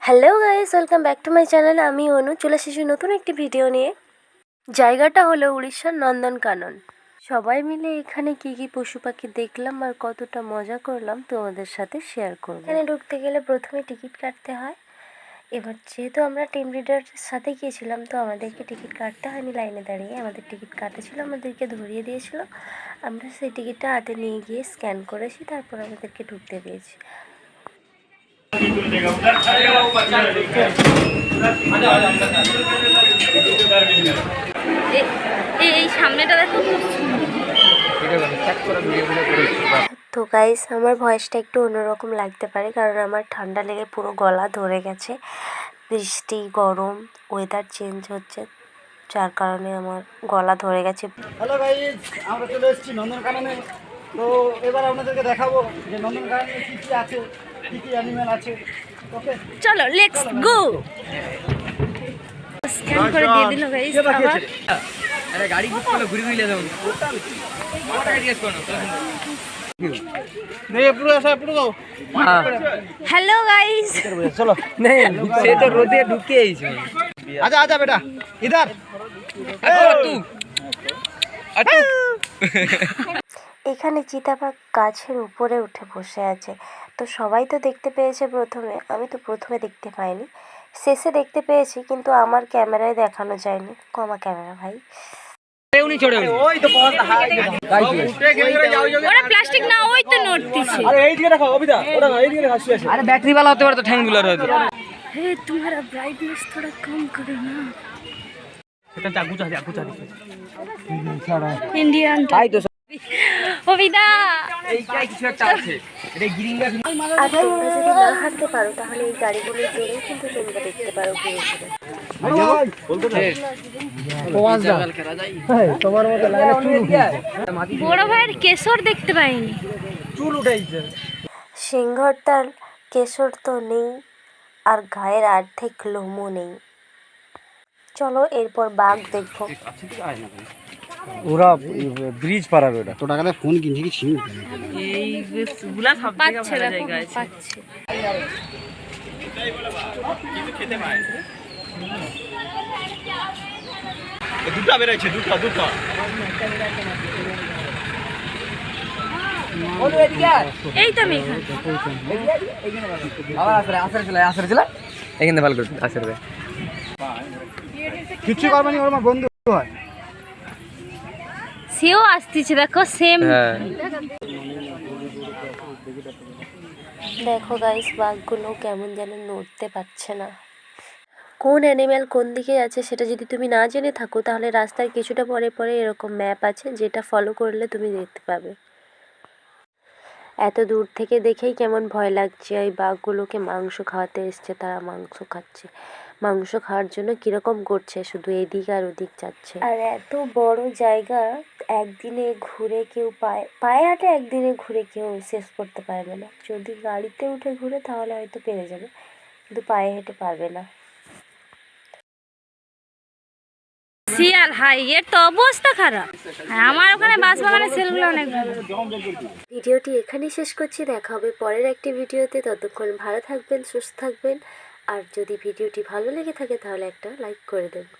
Hello guys, welcome back to my channel. আমি অনু চলে এসেছি নতুন একটি ভিডিও নিয়ে। জায়গাটা হলো উড়িষ্যার নন্দনকানন। সবাই মিলে এখানে কী কী পশু পাখি দেখলাম আর কতটা মজা করলাম তোমাদের সাথে শেয়ার করব। এখানে ঢুকতে গেলে প্রথমে টিকিট কাটতে হয়। এবার যেহেতু আমরা টিম লিডারের সাথে গিয়েছিলাম, তো আমাদেরকে টিকিট কাটতে হয়নি লাইনে দাঁড়িয়ে, আমাদের টিকিট কাটা ছিল, আমাদেরকে ধরিয়ে দিয়েছিল। আমরা সেই টিকিটটা হাতে নিয়ে গিয়ে স্ক্যান করেছি, তারপর আমাদেরকে ঢুকতে দিয়েছি। এই সামনেটা দেখো। তো গাইস, আমার ভয়েসটা একটু অন্যরকম লাগতে পারে, কারণ আমার ঠান্ডা লেগে পুরো গলা ধরে গেছে। বৃষ্টি, গরম, ওয়েদার চেঞ্জ হচ্ছে, যার কারণে আমার গলা ধরে গেছে। হ্যালো গাইস, আমরা চলে এসেছি নন্দনকাননে। তো এবার আপনাদেরকে দেখাবো যে নন্দনকাননে কী কী আছে, কী কী অ্যানিমেল আছে। ওকে, চলো লেটস গো। স্ক্যান করে দিয়ে দিল গাইস। আরে গাড়ি বুক করলে ঘুরে ঘুরে যাবো। আমার গাড়ি জিজ্ঞেস করো नहीं पूरा ऐसा पूरा दो। हेलो गाइस, चलो नहीं से तो रोदे ढुके ही इसमें। आजा आजा बेटा इधर। तू अटू এখানে চিতাবাঘ গাছের উপরে উঠে বসে আছে। তো সবাই তো দেখতে পেয়েছে প্রথমে, আমি তো প্রথমে দেখতে পাইনি, শেষে দেখতে পেয়েছি, কিন্তু আমার ক্যামেরায় দেখানো যায়নি। কমা ক্যামেরা ভাই। उन्हीं छोड़े ওই তো পথ হাই উঠে গেলে যাও যাও। ওরা প্লাস্টিক না, ওই তো নোট দিছে। আরে এই দিকে দেখো অবিদা, ওটা না এই দিকে দেখো শুয়ে আছে। अरे बैटरी वाला होते बार तो ठैंग गुलर होती हे तुम्हारा ब्राइटनेस थोड़ा कम करो ना। এটা চাকু চাকু इंडियन তাই তো ओविदा এইটাই কিছু একটা আছে এটা গ্রিনটা আর তোমরা যদি না হাঁটতে পারো, তাহলে এই গাড়িগুলোর জোরেই কিন্তু তোমরা দেখতে পারো ঘুরে ঘুরে। ভাই বলতে না তোমার তোমার মতো লাইনে চুল উঠে বড় ভাইয়ের কেশর দেখতে পাইনি। চুল উঠাইছে। সিংহর তার কেশর তো নেই, আর গায়ের অর্ধেক লোমও নেই। চলো এরপর বাঘ দেখবো। ওরা ব্রিজ পারাবে ওটা তো টাকাতে ফোন কিনছি কি ছিল এই গুলা সব জায়গা পাচ্ছে ভালো দেখো, জায়গা আছে পাচ্ছে। দুটো বেরাইছে দুটো দুটো বলো এদিকে এই তো আমি এখানে। আবার আসরে চলে এখানে ভালো করে আসরে কিছু করবানি, ওর আমার বন্ধু হয়। সেও আসতেছে দেখো, সেম। হ্যাঁ দেখো গাইস, বাঘগুলো কেমন যেন নড়তে পারছে না। কোন অ্যানিম্যাল কোন দিকে আছে সেটা যদি তুমি না জেনে থাকো, তাহলে রাস্তার কিছুটা পরে পরে এরকম ম্যাপ আছে, যেটা ফলো করলে তুমি দেখতে পাবে। এত দূর থেকে দেখেই কেমন ভয় লাগছে। এই বাঘগুলোকে মাংস খাওয়াতে এসছে, তারা মাংস খাচ্ছে। মাংস খাওয়ার জন্য কীরকম করছে, শুধু এদিক আর ওদিক যাচ্ছে। আর এত বড় জায়গা, একদিনে ঘুরে কেউ পায়ে হাঁটে একদিনে ঘুরে কেউ শেষ করতে পারবে না। যদি গাড়িতে উঠে ঘুরে তাহলে হয়তো পেরে যাবে, কিন্তু পায়ে হেঁটে পারবে না। শিয়াল হাই, এর তো অবস্থা খারাপ। হ্যাঁ, আমার ওখানে বাঁশবাগানের সেলগুলো অনেক ভালো। ভিডিওটি এখানেই শেষ করছি, দেখা হবে পরের একটি ভিডিওতে। ততক্ষণ ভালো থাকবেন, সুস্থ থাকবেন, আর যদি ভিডিওটি ভালো লেগে থাকে তাহলে একটা লাইক করে দেবেন।